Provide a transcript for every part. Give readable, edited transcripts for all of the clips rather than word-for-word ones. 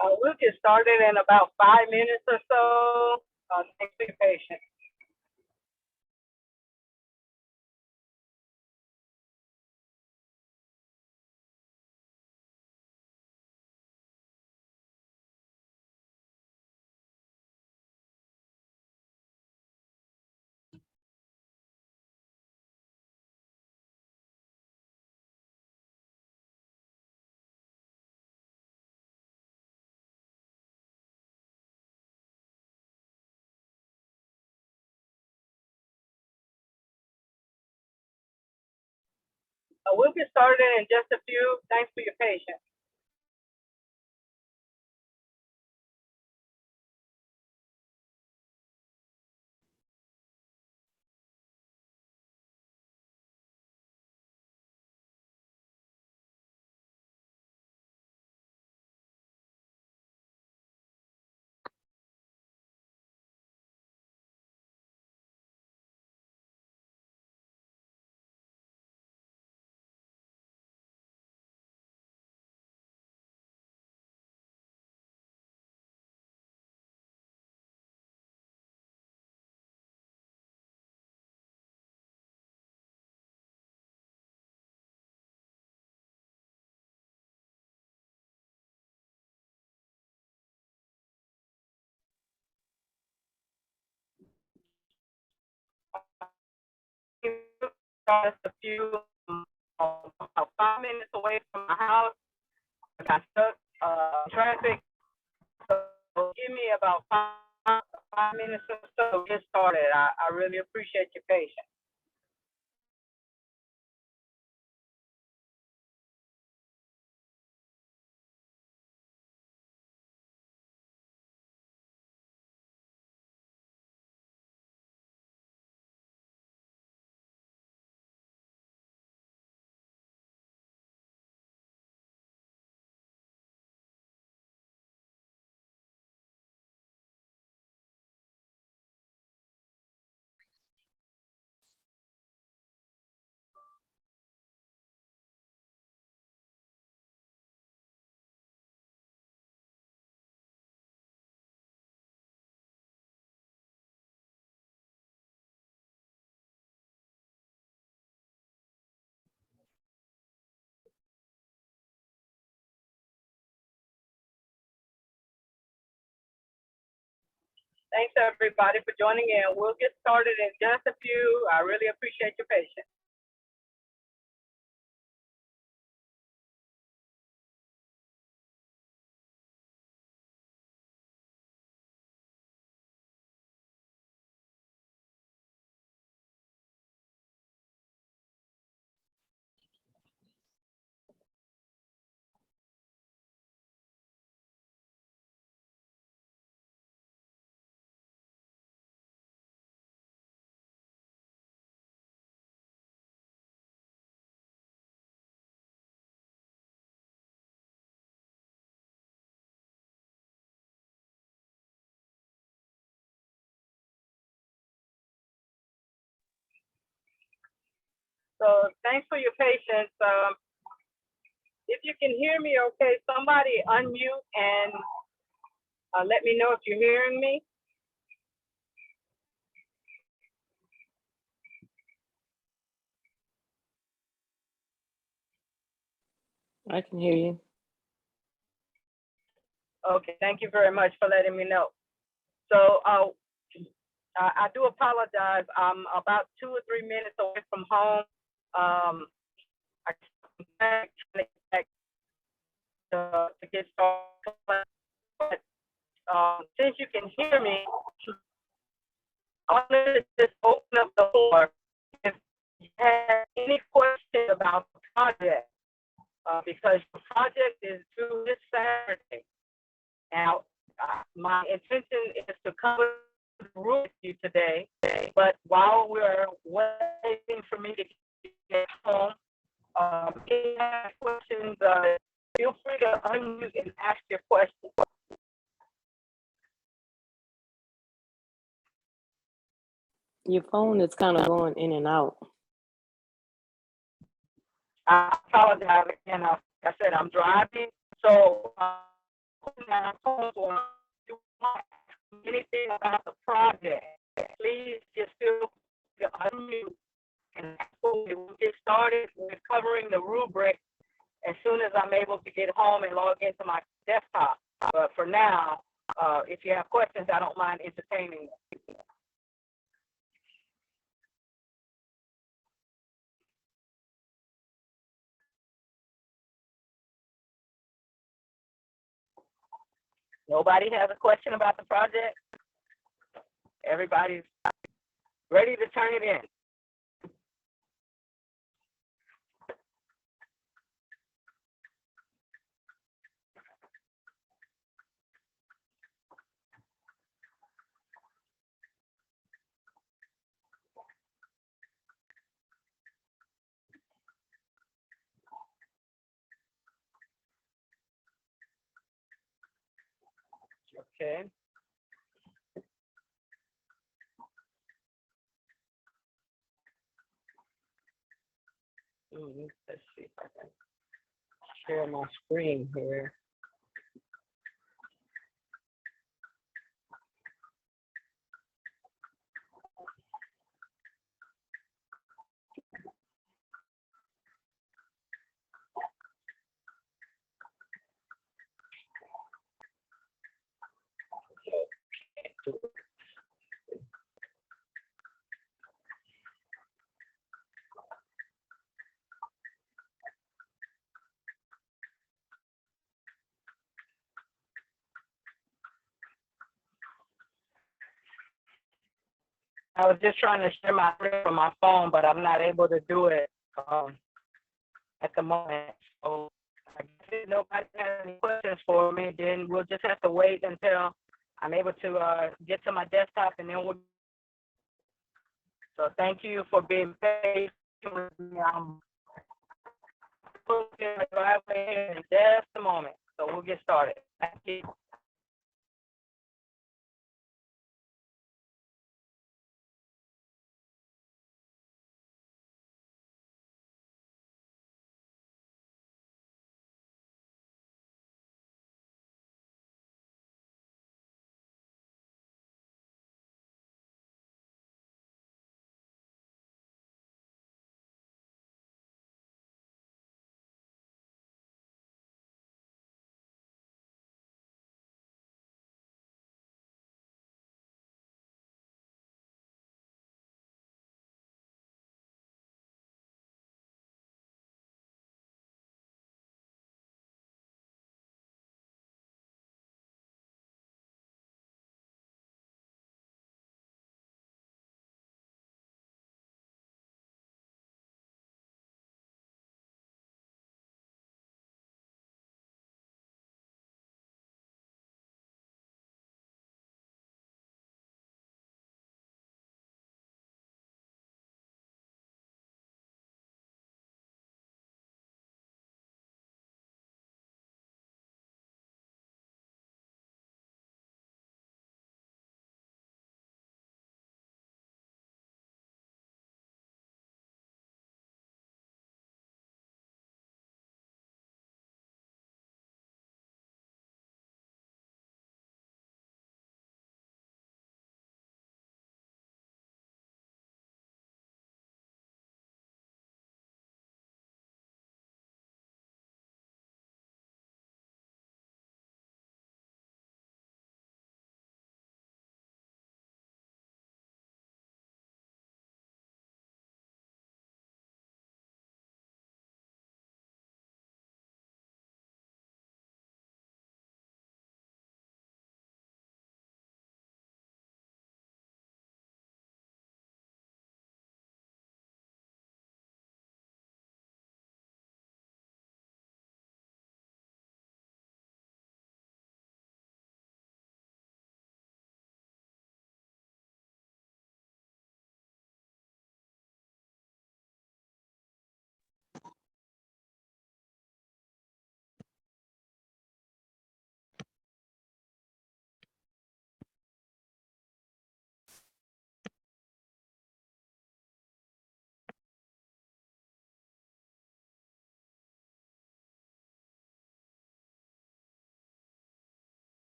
We'll get started in about 5 minutes or so. Thanks for your patience. We'll get started in just a few. Thanks for your patience. Just a few, about 5 minutes away from my house. I got stuck traffic, so give me about 5 minutes or so to get started. I really appreciate your patience. Thanks everybody for joining in. We'll get started in just a few. I really appreciate your patience. So thanks for your patience. If you can hear me okay, somebody unmute and let me know if you're hearing me. I can hear you. Okay, thank you very much for letting me know. So I do apologize. I'm about 2 or 3 minutes away from home. I can't to get started, but since you can hear me, I wanted to just open up the floor. If you have any questions about the project, because the project is due this Saturday. Now, my intention is to cover the rule with you today, but while we're waiting for me to get home, if you have questions, feel free to unmute and ask your question. Your phone is kind of going in and out. I apologize again. Like I said, I'm driving, so now for anything about the project, please just feel to unmute and we'll get started with covering the rubric as soon as I'm able to get home and log into my desktop. But for now, if you have questions, I don't mind entertaining them. Nobody has a question about the project? Everybody's ready to turn it in. Okay. Let's see if I can share my screen here. I was just trying to share my screen from my phone, but I'm not able to do it at the moment. So I guess if nobody has any questions for me, then we'll just have to wait until I'm able to get to my desktop, and then we'll. So thank you for being patient with me. I'm in the driveway in just a moment, so we'll get started. Thank you.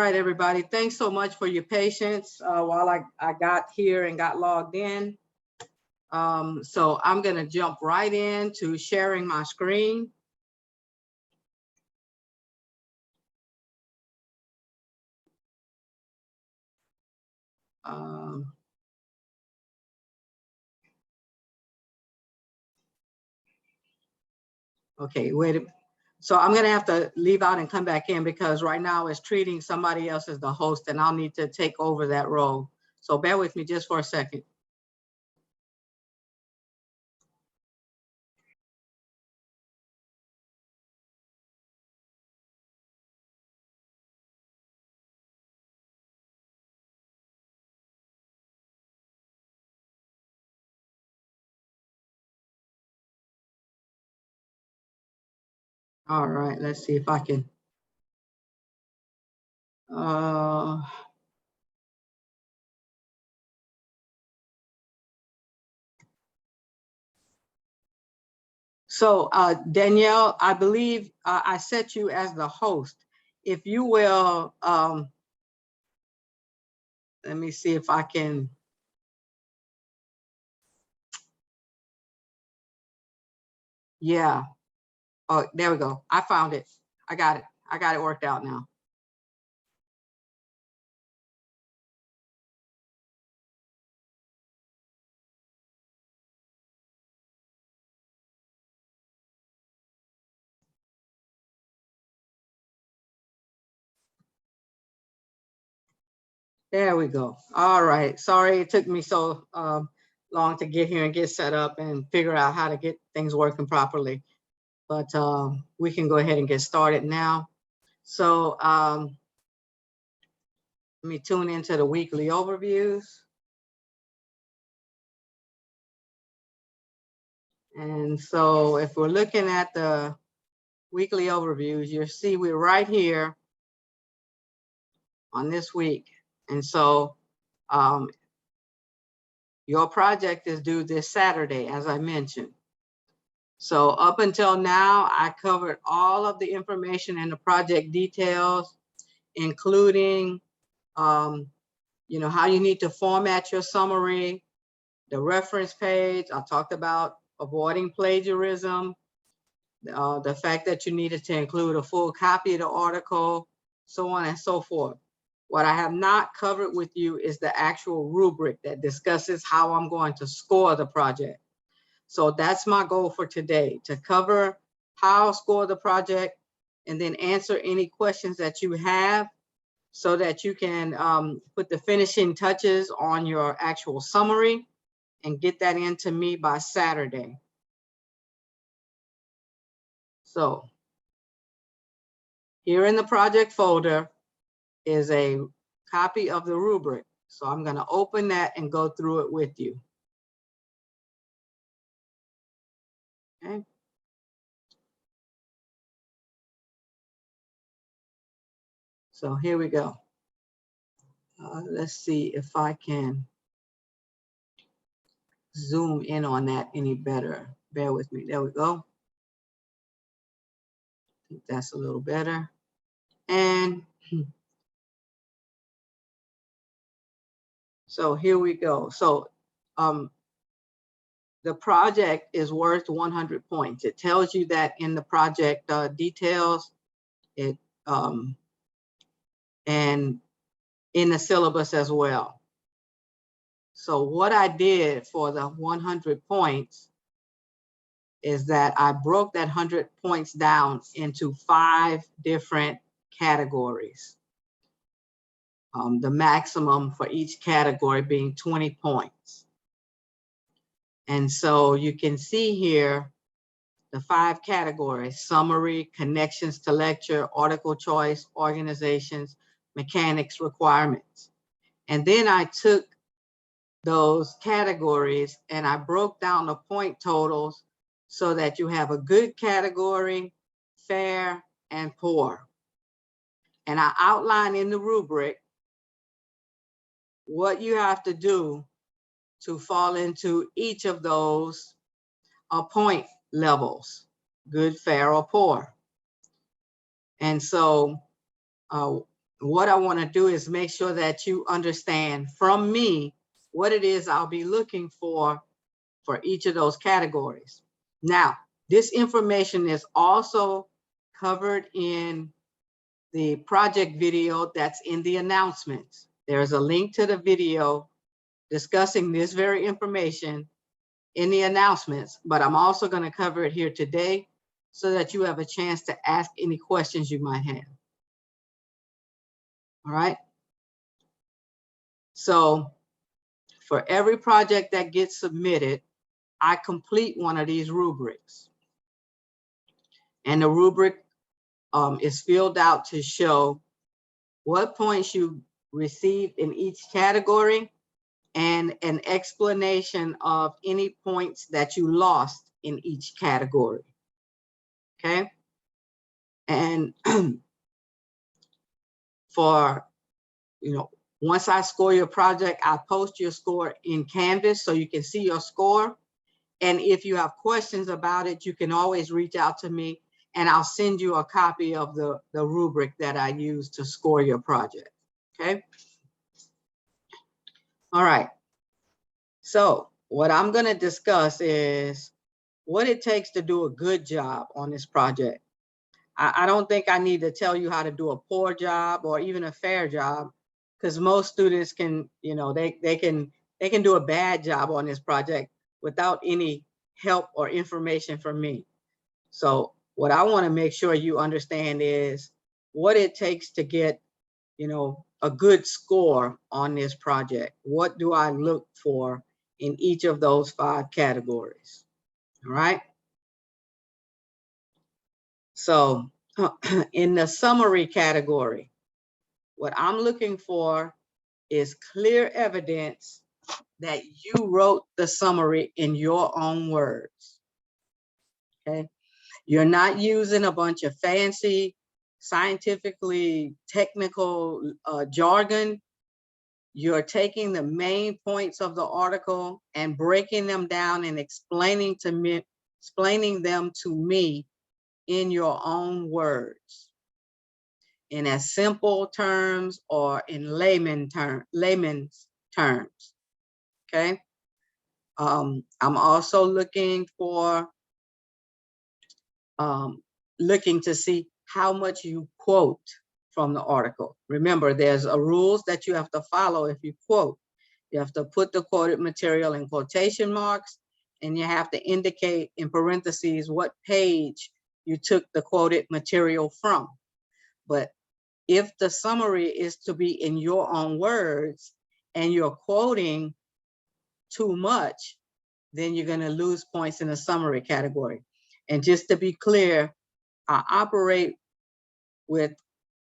right, everybody. Thanks so much for your patience while I got here and got logged in. So I'm going to jump right into sharing my screen. Okay, wait. So I'm going to have to leave out and come back in because right now it's treating somebody else as the host and I'll need to take over that role. So bear with me just for a second. All right, let's see if I can. So Danielle, I believe I set you as the host. If you will, let me see if I can. Yeah. Oh, there we go. I found it. I got it. I got it worked out now. There we go. All right. Sorry it took me so long to get here and get set up and figure out how to get things working properly. But we can go ahead and get started now. So let me tune into the weekly overviews. And so if we're looking at the weekly overviews, you'll see we're right here on this week. And so your project is due this Saturday, as I mentioned. So up until now, I covered all of the information and the project details, including you know, how you need to format your summary, the reference page. I talked about avoiding plagiarism, the fact that you needed to include a full copy of the article, so on and so forth. What I have not covered with you is the actual rubric that discusses how I'm going to score the project. So that's my goal for today, to cover how I'll score the project and then answer any questions that you have so that you can put the finishing touches on your actual summary and get that into me by Saturday. So here in the project folder is a copy of the rubric. So I'm going to open that and go through it with you. Okay. So here we go. Let's see if I can zoom in on that any better. Bear with me. There we go. I think that's a little better. And so here we go. So the project is worth 100 points. It tells you that in the project details, it and in the syllabus as well. So what I did for the 100 points is that I broke that 100 points down into 5 different categories. The maximum for each category being 20 points. And so you can see here the 5 categories: summary, connections to lecture, article choice, organizations, mechanics, requirements. And then I took those categories and I broke down the point totals so that you have a good category, fair, and poor. And I outline in the rubric what you have to do to fall into each of those point levels, good, fair, or poor. And so what I want to do is make sure that you understand from me what it is I'll be looking for each of those categories. Now, this information is also covered in the project video that's in the announcements. There's a link to the video discussing this very information in the announcements, but I'm also going to cover it here today so that you have a chance to ask any questions you might have. All right. So for every project that gets submitted, I complete one of these rubrics. And the rubric is filled out to show what points you received in each category and an explanation of any points that you lost in each category. Okay. And for, once I score your project, I post your score in Canvas so you can see your score. And if you have questions about it, you can always reach out to me and I'll send you a copy of the rubric that I use to score your project. Okay. All right. So what I'm going to discuss is what it takes to do a good job on this project. I don't think I need to tell you how to do a poor job or even a fair job, because most students can, they can do a bad job on this project without any help or information from me. So what I want to make sure you understand is what it takes to get, a good score on this project. What do I look for in each of those 5 categories? All right. So in the summary category, what I'm looking for is clear evidence that you wrote the summary in your own words. Okay. You're not using a bunch of fancy, scientifically technical jargon. You're taking the main points of the article and breaking them down and explaining them to me in your own words, in as simple terms or in layman's terms. Okay. I'm also looking to see how much you quote from the article. Remember, there's a rules that you have to follow if you quote. You have to put the quoted material in quotation marks, and you have to indicate in parentheses what page you took the quoted material from. But if the summary is to be in your own words and you're quoting too much, then you're going to lose points in the summary category. And just to be clear, I operate with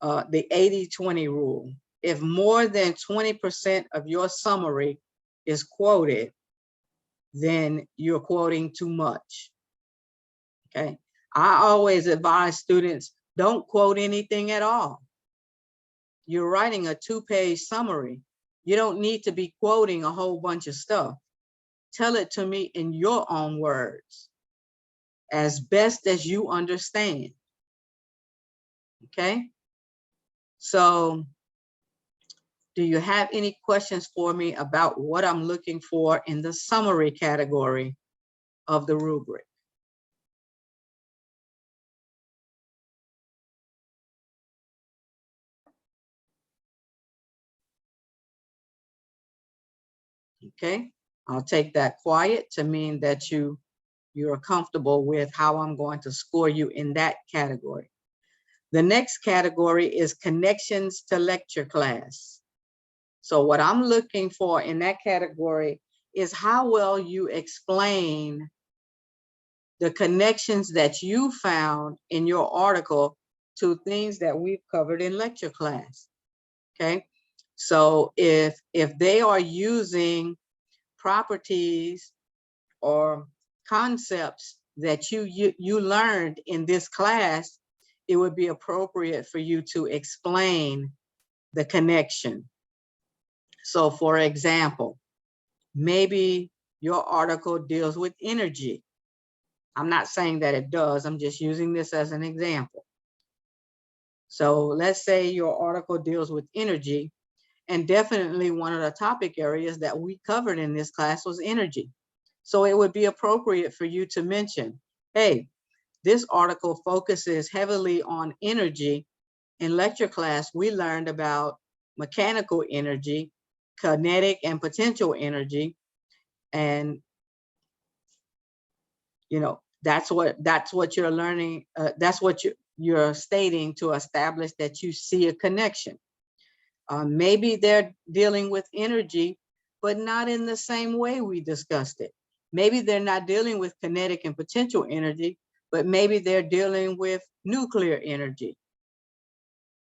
the 80-20 rule. If more than 20% of your summary is quoted, then you're quoting too much. Okay. I always advise students, don't quote anything at all. You're writing a 2-page summary. You don't need to be quoting a whole bunch of stuff. Tell it to me in your own words, as best as you understand. Okay. So do you have any questions for me about what I'm looking for in the summary category of the rubric? Okay, I'll take that quiet to mean that you're comfortable with how I'm going to score you in that category. The next category is connections to lecture class. So what I'm looking for in that category is how well you explain the connections that you found in your article to things that we've covered in lecture class. Okay, so if they are using properties or concepts that you learned in this class, it would be appropriate for you to explain the connection. So for example, maybe your article deals with energy. I'm not saying that it does, I'm just using this as an example. So let's say your article deals with energy, and definitely one of the topic areas that we covered in this class was energy. So it would be appropriate for you to mention, hey, this article focuses heavily on energy. In lecture class, we learned about mechanical energy, kinetic and potential energy, and you know, that's what you're learning. That's what you're stating to establish that you see a connection. Maybe they're dealing with energy, but not in the same way we discussed it. Maybe they're not dealing with kinetic and potential energy, but maybe they're dealing with nuclear energy.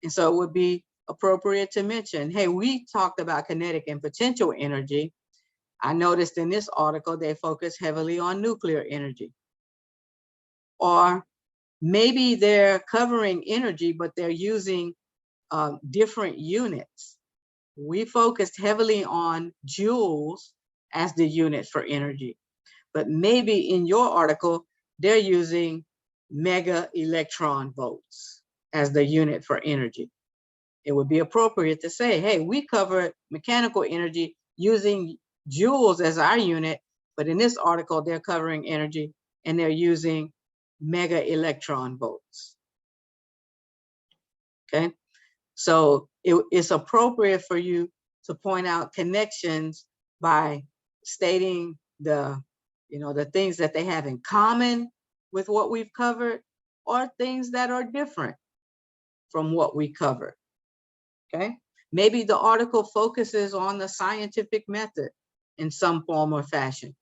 And so it would be appropriate to mention, hey, we talked about kinetic and potential energy. I noticed in this article, they focus heavily on nuclear energy. Or maybe they're covering energy, but they're using different units. We focused heavily on joules as the unit for energy, but maybe in your article, they're using mega electron volts as the unit for energy. It would be appropriate to say, hey, we covered mechanical energy using joules as our unit, but in this article, they're covering energy and they're using mega electron volts. Okay, so it's appropriate for you to point out connections by stating the things that they have in common with what we've covered, or things that are different from what we covered. Okay, maybe the article focuses on the scientific method in some form or fashion.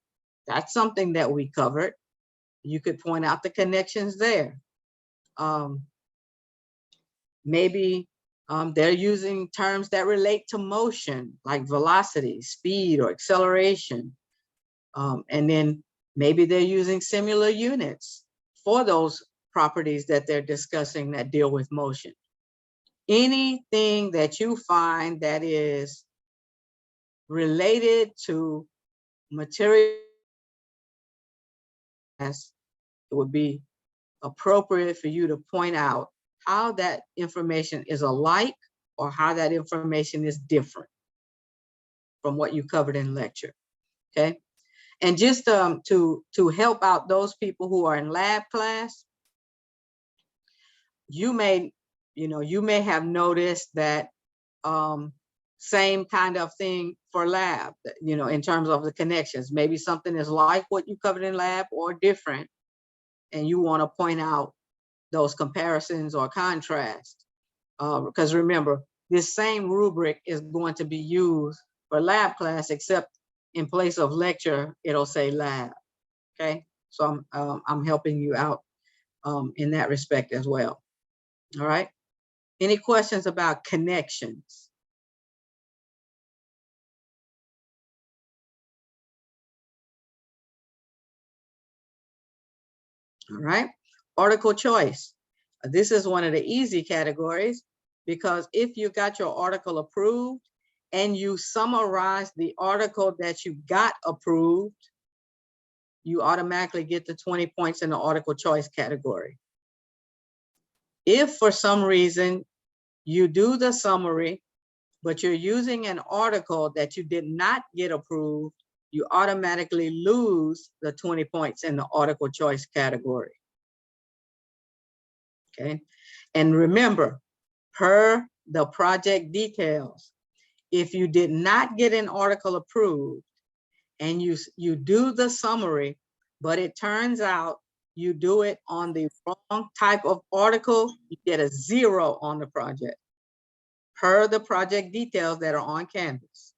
That's something that we covered. You could point out the connections there. Maybe they're using terms that relate to motion, like velocity, speed, or acceleration. And then maybe they're using similar units for those properties that they're discussing that deal with motion. Anything that you find that is related to material, it would be appropriate for you to point out how that information is alike or how that information is different from what you covered in lecture. Okay, and just to help out those people who are in lab class, you may have noticed that same kind of thing for lab, in terms of the connections. Maybe something is like what you covered in lab or different, and you want to point out those comparisons or contrast. Because remember, this same rubric is going to be used for lab class, except in place of lecture, it'll say lab. Okay, so I'm helping you out in that respect as well. All right. Any questions about connections? All right. Article choice. This is one of the easy categories, because if you got your article approved and you summarize the article that you got approved, you automatically get the 20 points in the article choice category. If for some reason you do the summary, but you're using an article that you did not get approved, you automatically lose the 20 points in the article choice category. Okay, and remember, per the project details, if you did not get an article approved and you do the summary, but it turns out you do it on the wrong type of article, you get a 0 on the project, per the project details that are on Canvas.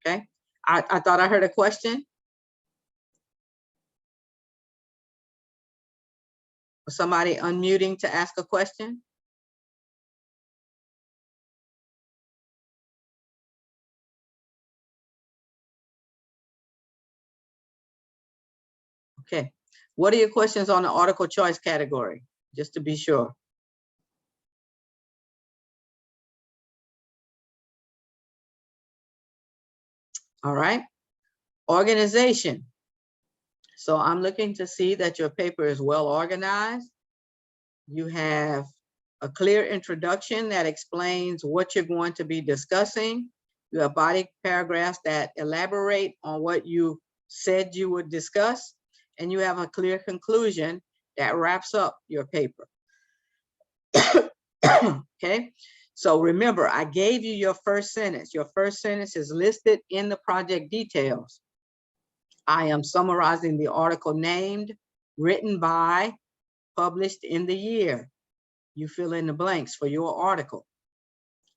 Okay, I thought I heard a question. Somebody unmuting to ask a question? Okay, what are your questions on the article choice category, just to be sure? All right, organization. So I'm looking to see that your paper is well organized. You have a clear introduction that explains what you're going to be discussing. You have body paragraphs that elaborate on what you said you would discuss, and you have a clear conclusion that wraps up your paper. Okay, so remember, I gave you your first sentence. Your first sentence is listed in the project details. I am summarizing the article named, written by, published in the year. You fill in the blanks for your article.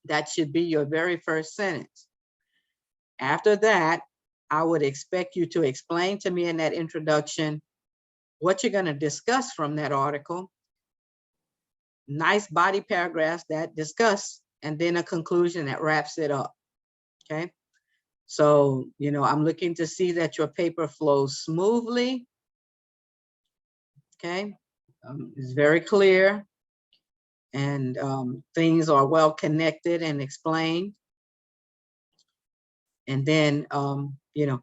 That should be your very first sentence. After that, I would expect you to explain to me in that introduction what you're going to discuss from that article. Nice body paragraphs that discuss, and then a conclusion that wraps it up. Okay. So, you know, I'm looking to see that your paper flows smoothly. Okay. It's very clear, and things are well connected and explained. And then, you know,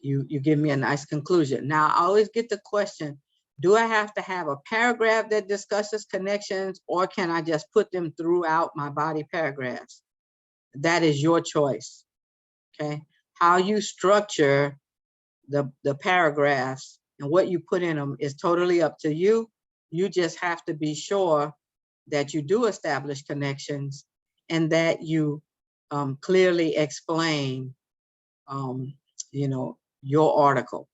you give me a nice conclusion. Now, I always get the question, do I have to have a paragraph that discusses connections, or can I just put them throughout my body paragraphs? That is your choice, okay? How you structure the paragraphs and what you put in them is totally up to you. You just have to be sure that you do establish connections and that you clearly explain, you know, your article.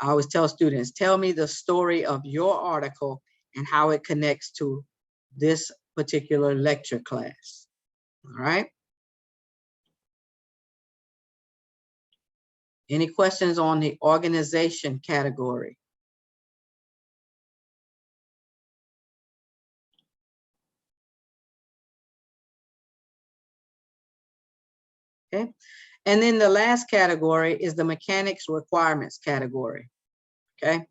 I always tell students, tell me the story of your article and how it connects to this particular lecture class. All right. Any questions on the organization category? Okay. And then the last category is the mechanics requirements category. Okay.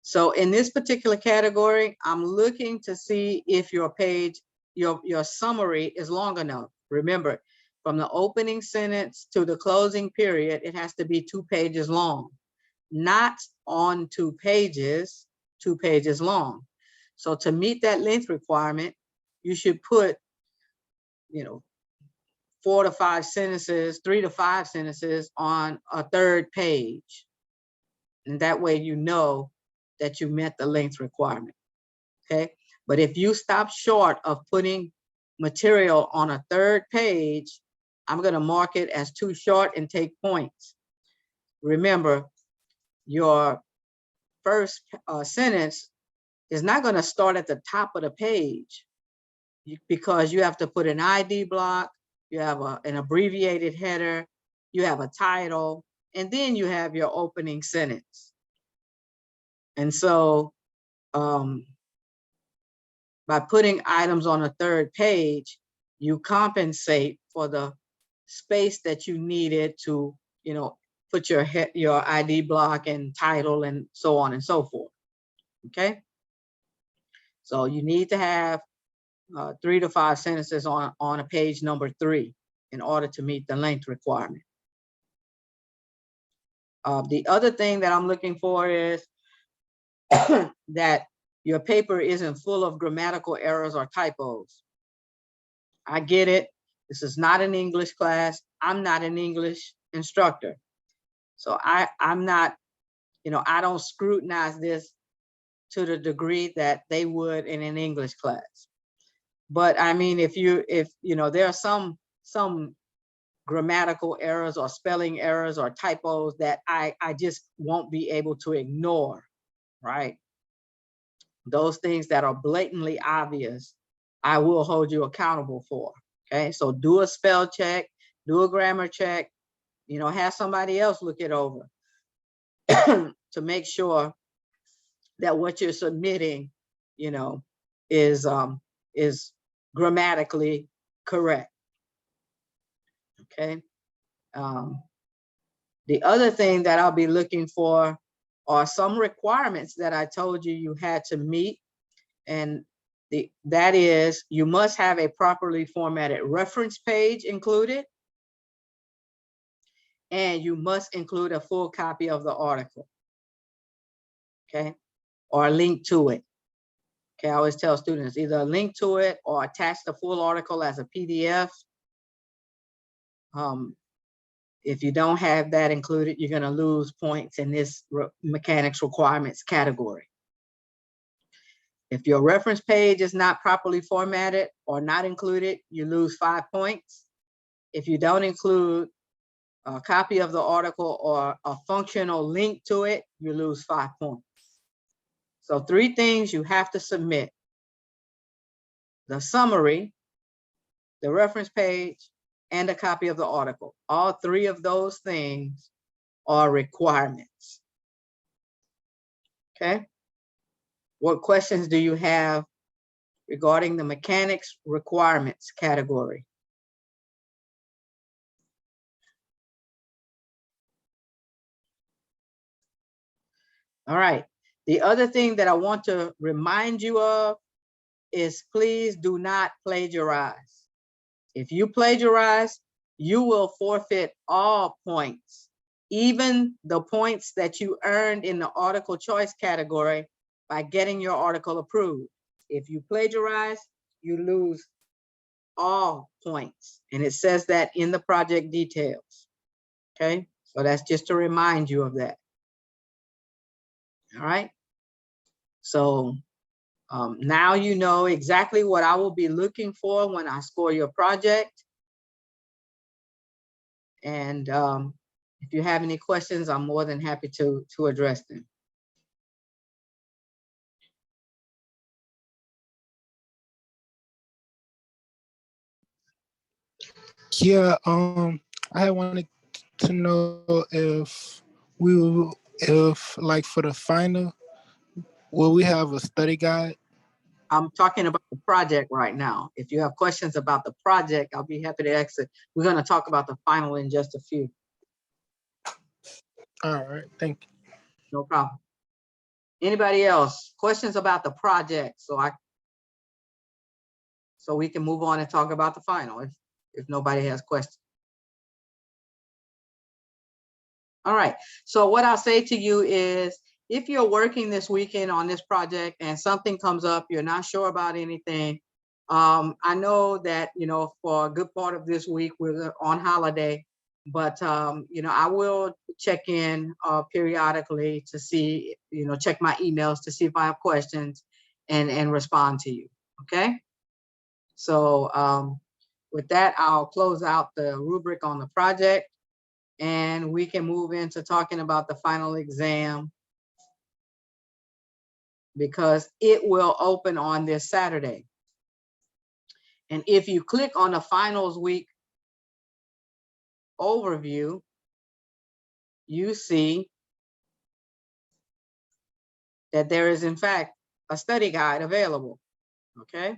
So in this particular category, I'm looking to see if your page, your summary is long enough. Remember, from the opening sentence to the closing period, it has to be 2 pages long, not on 2 pages, 2 pages long. So to meet that length requirement, you should put, you know, 4 to 5 sentences, 3 to 5 sentences on a 3rd page. And that way, you know that you met the length requirement, okay? But if you stop short of putting material on a 3rd page, I'm gonna mark it as too short and take points. Remember, your first sentence is not gonna start at the top of the page because you have to put an ID block, you have an abbreviated header, you have a title, and then you have your opening sentence. And so by putting items on a 3rd page, you compensate for the space that you needed to, you know, put your ID block and title and so on and so forth. Okay. So you need to have 3 to 5 sentences on a page number 3 in order to meet the length requirement. The other thing that I'm looking for is that your paper isn't full of grammatical errors or typos. I get it. This is not an English class. I'm not an English instructor. So I'm not, you know, I don't scrutinize this to the degree that they would in an English class. But I mean, if you know, there are some grammatical errors or spelling errors or typos that I just won't be able to ignore, right? Those things that are blatantly obvious, I will hold you accountable for. Okay, so do a spell check, do a grammar check, you know, have somebody else look it over to make sure that what you're submitting, you know, is grammatically correct. Okay. The other thing that I'll be looking for are some requirements that I told you you had to meet, and that is, you must have a properly formatted reference page included, and you must include a full copy of the article, okay, or a link to it. Okay, I always tell students either link to it or attach the full article as a PDF. If you don't have that included, you're going to lose points in this mechanics requirements category. If your reference page is not properly formatted or not included, you lose 5 points. If you don't include a copy of the article or a functional link to it, you lose 5 points. So 3 things you have to submit: the summary, the reference page, and a copy of the article. All 3 of those things are requirements. Okay. What questions do you have regarding the mechanics requirements category? All right. The other thing that I want to remind you of is please do not plagiarize. If you plagiarize, you will forfeit all points, even the points that you earned in the article choice category by getting your article approved. If you plagiarize, you lose all points. And it says that in the project details. Okay, so that's just to remind you of that. All right. So now you know exactly what I will be looking for when I score your project. And if you have any questions, I'm more than happy to address them. Yeah, I had wanted to know if we will, if like for the final, will we have a study guide? I'm talking about the project right now. If you have questions about the project, I'll be happy to answer. We're going to talk about the final in just a few. All right, thank you. No problem. Anybody else? Questions about the project? So we can move on and talk about the final if nobody has questions. All right. So what I'll say to you is, if you're working this weekend on this project and something comes up, you're not sure about anything. I know that, you know, for a good part of this week, we're on holiday, but, you know, I will check in periodically to see, you know, check my emails to see if I have questions and respond to you. Okay. So with that, I'll close out the rubric on the project, and we can move into talking about the final exam, because it will open on this Saturday. And if you click on the finals week overview, you see that there is in fact a study guide available. Okay.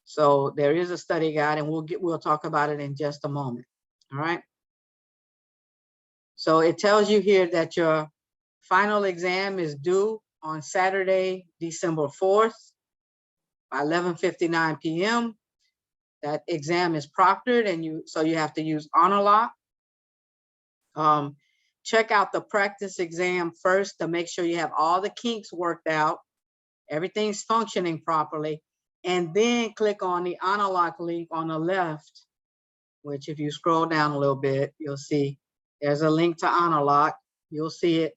So there is a study guide, and we'll talk about it in just a moment. All right. So it tells you here that your final exam is due on Saturday, December 4th by 11:59 p.m. That exam is proctored, and so you have to use honor lock. Check out the practice exam first to make sure you have all the kinks worked out, everything's functioning properly, and then click on the honor lock link on the left, which if you scroll down a little bit, you'll see there's a link to honor lock. You'll see it.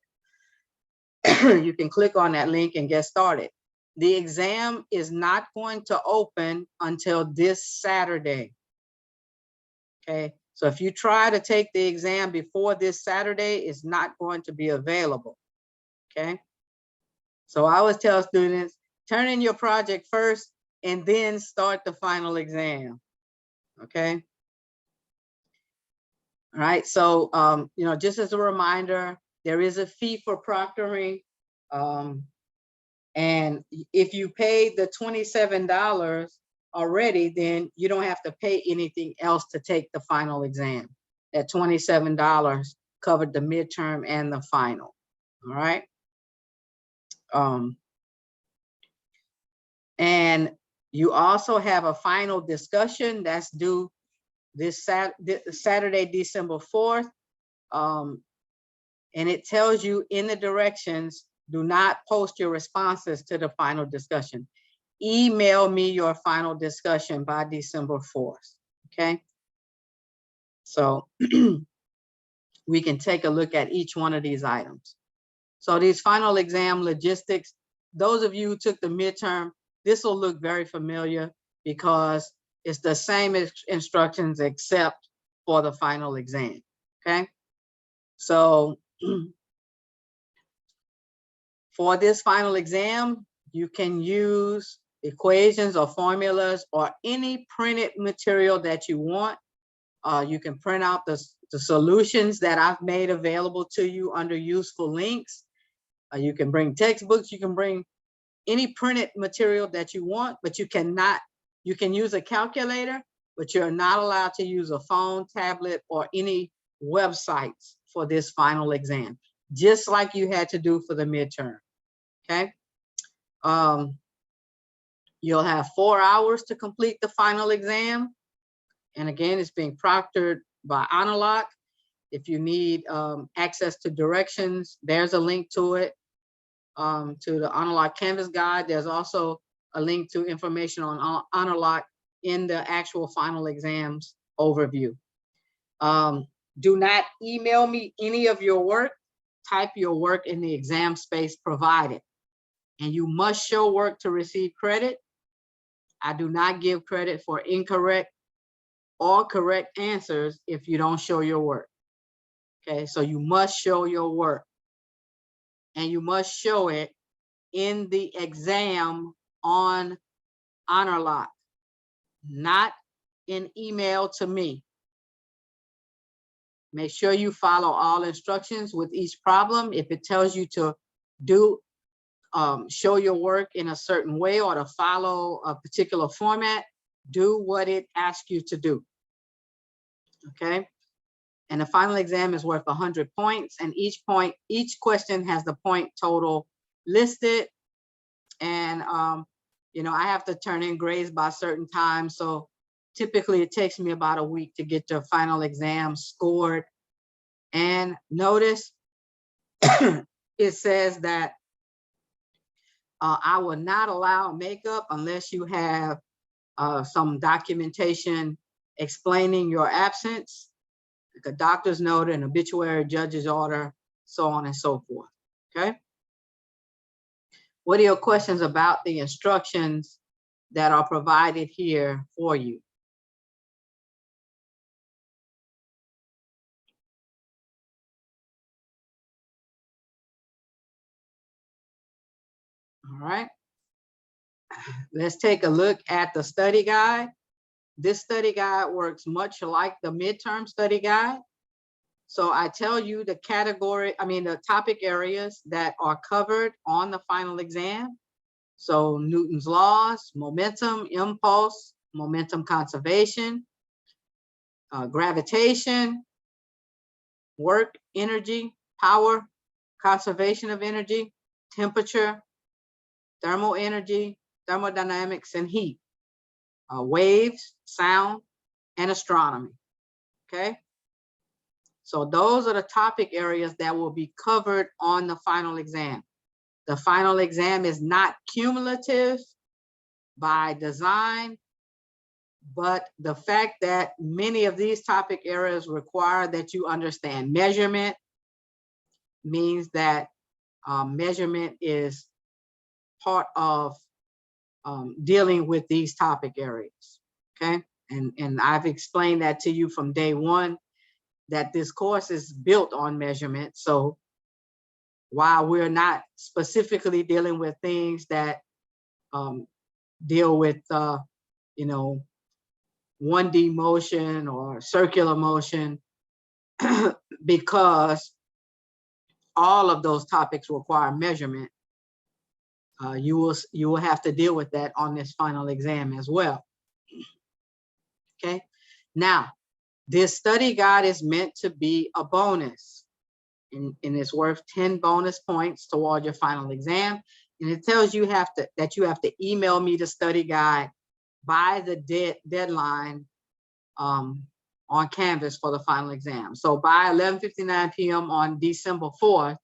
You can click on that link and get started. The exam is not going to open until this Saturday. Okay, so if you try to take the exam before this Saturday, it's not going to be available. Okay, so I always tell students, turn in your project first and then start the final exam. Okay. All right, so you know, just as a reminder, there is a fee for proctoring. And if you paid the $27 already, then you don't have to pay anything else to take the final exam. That $27 covered the midterm and the final. All right. And you also have a final discussion that's due this Saturday, December 4th. And it tells you in the directions Do not post your responses to the final discussion. Email me your final discussion by December 4th, okay? So we can take a look at each one of these items. So these final exam logistics, those of you who took the midterm, this will look very familiar because it's the same instructions except for the final exam, okay? So for this final exam, you can use equations or formulas or any printed material that you want. You can print out the solutions that I've made available to you under useful links. You can bring textbooks, you can bring any printed material that you want, but you can use a calculator, but you're not allowed to use a phone, tablet, or any websites for this final exam, just like you had to do for the midterm, okay? You'll have 4 hours to complete the final exam. And again, it's being proctored by Untitled. If you need access to directions, there's a link to it, to the Untitled Canvas Guide. There's also a link to information on Untitled in the actual final exams overview. Do not email me any of your work. Type your work in the exam space provided. And you must show work to receive credit. I do not give credit for incorrect or correct answers if you don't show your work. Okay, so you must show your work. And you must show it in the exam on Untitled, not in email to me. Make sure you follow all instructions with each problem. If it tells you to do show your work in a certain way or to follow a particular format, do what it asks you to do. Okay, and the final exam is worth 100 points, and each question has the point total listed. And you know, I have to turn in grades by certain times, so typically it takes me about a week to get your final exam scored. And notice it says that I will not allow makeup unless you have some documentation explaining your absence, like a doctor's note, an obituary, judge's order, so on and so forth, okay? What are your questions about the instructions that are provided here for you? All right, let's take a look at the study guide. This study guide works much like the midterm study guide. So I tell you the the topic areas that are covered on the final exam. So Newton's laws, momentum, impulse, momentum conservation, gravitation, work, energy, power, conservation of energy, temperature, thermal energy, thermodynamics, and heat, waves, sound, and astronomy, okay? So those are the topic areas that will be covered on the final exam. The final exam is not cumulative by design, but the fact that many of these topic areas require that you understand measurement means that measurement is part of dealing with these topic areas, okay? And I've explained that to you from day one, that this course is built on measurement. So while we're not specifically dealing with things that deal with, you know, 1D motion or circular motion, because all of those topics require measurement, you will have to deal with that on this final exam as well. Okay, now this study guide is meant to be a bonus, and it's worth 10 bonus points toward your final exam. And it tells you that you have to email me the study guide by the deadline on Canvas for the final exam. So by 11:59 p.m. on December 4th,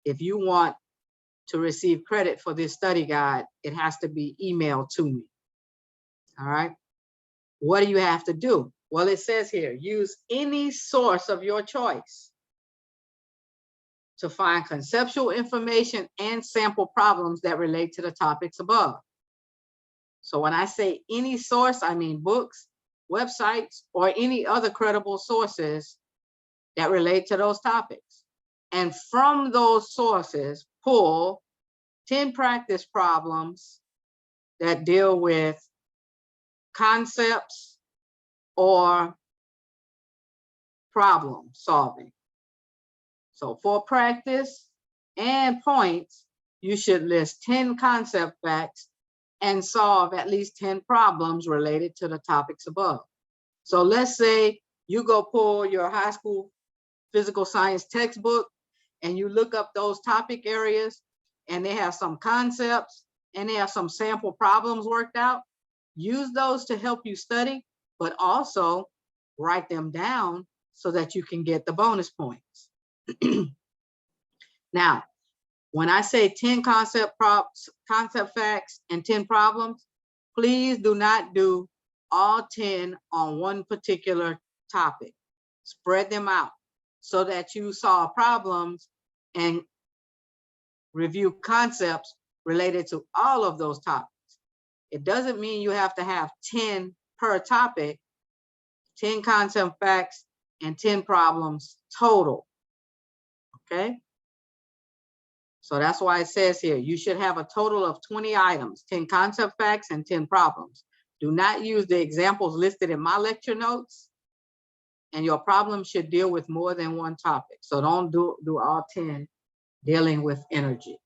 if you want to receive credit for this study guide, it has to be emailed to me. All right. What do you have to do? Well, it says here, use any source of your choice to find conceptual information and sample problems that relate to the topics above. So when I say any source, I mean books, websites, or any other credible sources that relate to those topics. And from those sources, pull 10 practice problems that deal with concepts or problem solving. So for practice and points, you should list 10 concept facts and solve at least 10 problems related to the topics above. So let's say you go pull your high school physical science textbook and you look up those topic areas and they have some concepts and they have some sample problems worked out. Use those to help you study, but also write them down so that you can get the bonus points. Now, when I say 10 concept facts and 10 problems, please do not do all 10 on one particular topic. Spread them out so that you solve problems and review concepts related to all of those topics. It doesn't mean you have to have 10 per topic, 10 concept facts and 10 problems total, okay? So that's why it says here, you should have a total of 20 items, 10 concept facts and 10 problems. Do not use the examples listed in my lecture notes, and your problem should deal with more than one topic. So don't do all 10 dealing with energy,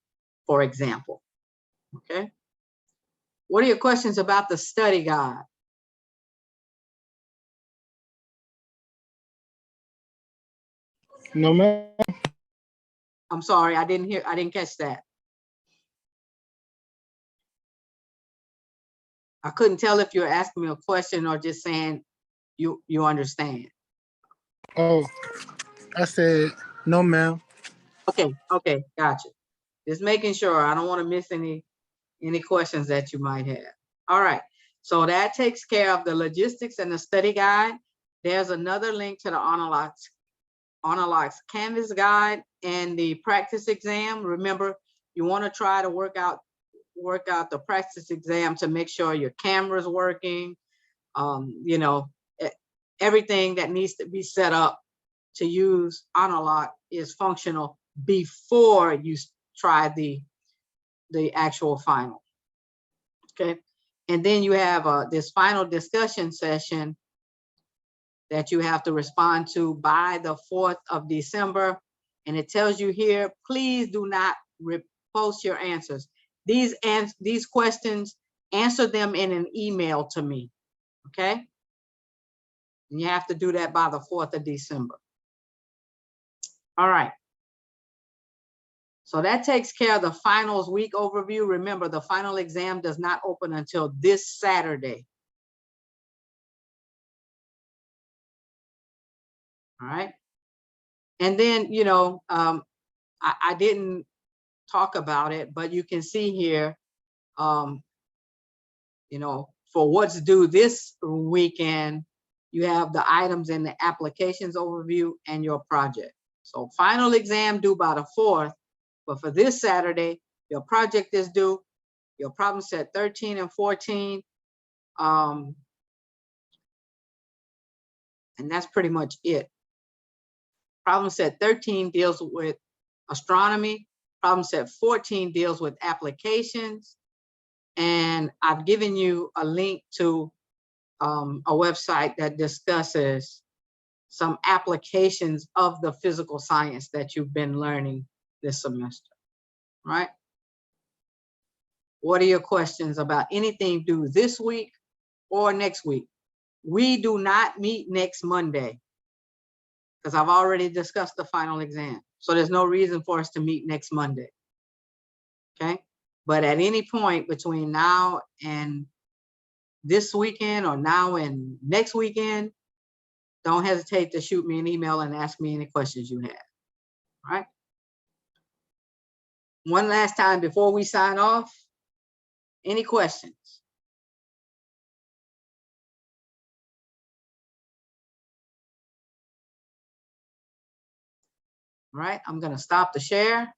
for example, okay? What are your questions about the study guide? No, ma'am. I'm sorry, I didn't catch that. I couldn't tell if you're asking me a question or just saying you understand. Oh, I said no, ma'am. Okay, gotcha. Just making sure. I don't want to miss any questions that you might have. All right, so that takes care of the logistics and the study guide. There's another link to the Honor-Locks Canvas guide and the practice exam. Remember, you want to try to work out the practice exam to make sure your camera's working, you know, everything that needs to be set up to use Honor-Lock is functional before you try the actual final. Okay, and then you have this final discussion session that you have to respond to by the 4th of December. And it tells you here, please do not post your answers. These questions, answer them in an email to me, okay? And you have to do that by the 4th of December. All right. So that takes care of the finals week overview. Remember, the final exam does not open until this Saturday. All right. And then, you know, I didn't talk about it, but you can see here, you know, for what's due this weekend, you have the items in the applications overview and your project. So final exam due by the 4th, but for this Saturday, your project is due, your problem set 13 and 14. And that's pretty much it. Problem set 13 deals with astronomy. Problem set 14 deals with applications. And I've given you a link to a website that discusses some applications of the physical science that you've been learning this semester, right? What are your questions about anything due this week or next week? We do not meet next Monday because I've already discussed the final exam. So there's no reason for us to meet next Monday, okay? But at any point between now and this weekend or now and next weekend, don't hesitate to shoot me an email and ask me any questions you have, all right? one last time before we sign off. Any questions? All right, I'm gonna stop the share.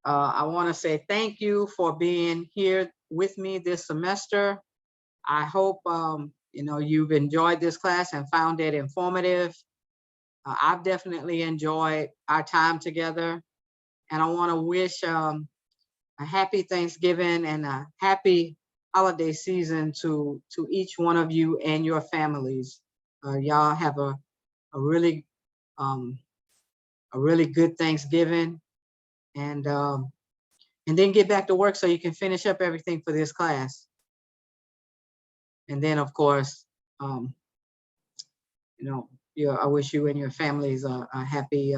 I wanna say thank you for being here with me this semester. I hope you know, you've enjoyed this class and found it informative. I've definitely enjoyed our time together, and I want to wish a happy Thanksgiving and a happy holiday season to each one of you and your families. Y'all have a really good Thanksgiving, and then get back to work so you can finish up everything for this class. And then, of course, you know, I wish you and your families a happy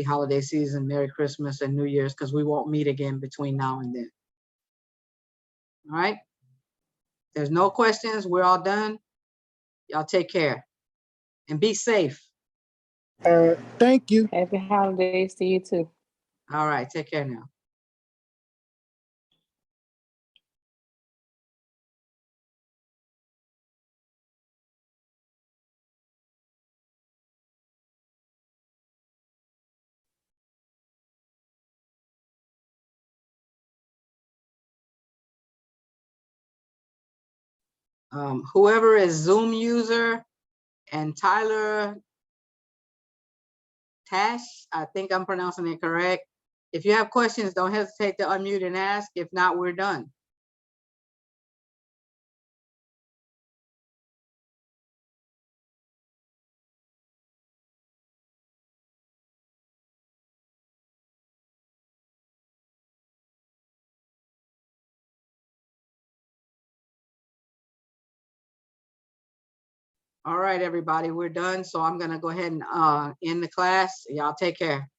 holiday season, Merry Christmas and New Year's, because we won't meet again between now and then. All right. There's no questions. We're all done. Y'all take care and be safe. Thank you. Happy holidays to you too. All right. Take care now. Whoever is Zoom user and Tyler Tash, I think I'm pronouncing it correct. If you have questions, don't hesitate to unmute and ask. If not, we're done. All right, everybody, we're done. So I'm gonna go ahead and end the class. Y'all take care.